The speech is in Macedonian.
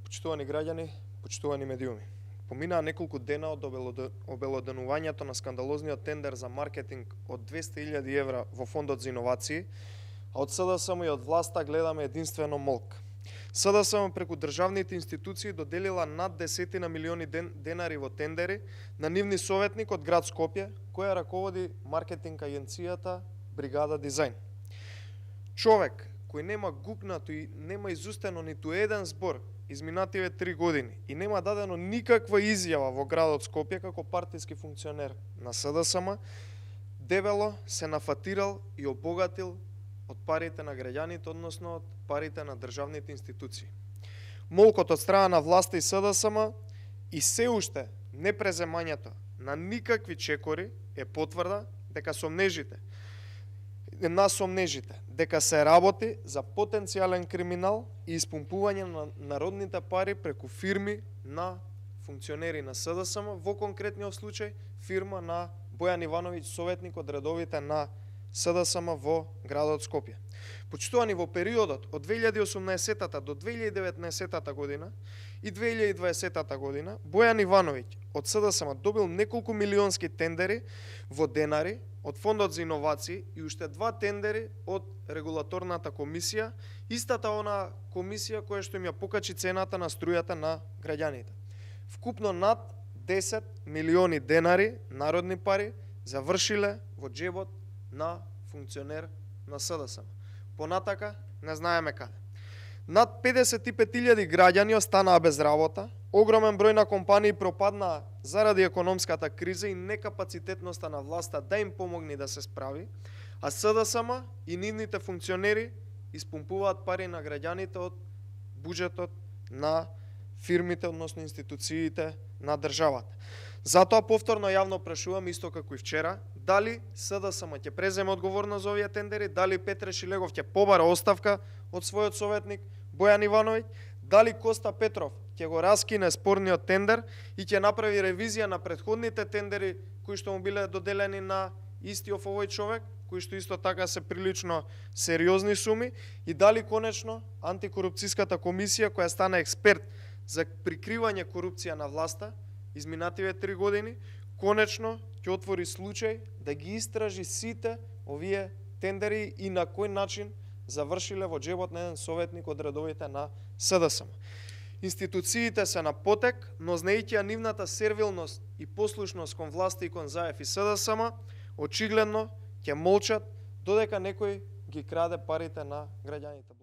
Почитувани граѓани, почитувани медиуми. Поминаа неколку дена од обелоденувањето на скандалозниот тендер за маркетинг од 200.000 евра во Фондот за иновации, а од СДСМ и од власта гледаме единствено молк. СДСМ преку државните институции доделила над десетина милиони денари во тендери на нивни советник од град Скопје, која раководи маркетинг агенцијата Бригада Дизајн. Човек кој нема гукнато и нема изустено ниту еден збор изминативе 3 години и нема дадено никаква изјава во градот Скопје како партиски функционер на СДСМ, дебело се нафатирал и обогатил од парите на граѓаните, односно од парите на државните институции. Молкот од страна на власта и СДСМ и се уште непреземањето на никакви чекори е потврда дека сомнежите дека се работи за потенцијален криминал и испумпување на народните пари преку фирми на функционери на СДСМ, во конкретниот случај фирма на Бојан Ивановиќ, советник од редовите на СДСМ во градот Скопје. Почитувани, во периодот од 2018 до 2019 година и 2020 година, Бојан Ивановиќ од СДСМ добил неколку милионски тендери во денари од Фондот за иновации и уште 2 тендери од регулаторната комисија, истата она комисија која што им ја покачи цената на струјата на граѓаните. Вкупно над 10 милиони денари, народни пари, завршиле во џебот на функционер на СДСМ. Понатака не знаеме каде. Над 55.000 граѓани останаа без работа, огромен број на компании пропаднаа заради економската криза и некапацитетноста на власта да им помогне да се справи, а СДСМ и нивните функционери испумпуваат пари на граѓаните од буџетот на фирмите, односно институциите на државата. Затоа повторно јавно прашувам, исто како и вчера, дали СДСМ ќе преземе одговорност за овие тендери, дали Петре Шилегов ќе побара оставка од својот советник Бојан Ивановиќ, дали Коста Петров ќе го раскине спорниот тендер и ќе направи ревизија на претходните тендери кои што му биле доделени на истиот овој човек, кои што исто така се прилично сериозни суми, и дали конечно антикорупцијската комисија која стана експерт за прикривање корупција на власта изминативе 3 години, конечно ќе отвори случај да ги истражи сите овие тендери и на кој начин завршиле во џебот на еден советник од редовите на СДСМ. Институциите се на потек, но знаејќи нивната сервилност и послушност кон власта и кон ЗАЕФ и СДСМ, очигледно ќе молчат додека некој ги краде парите на граѓаните.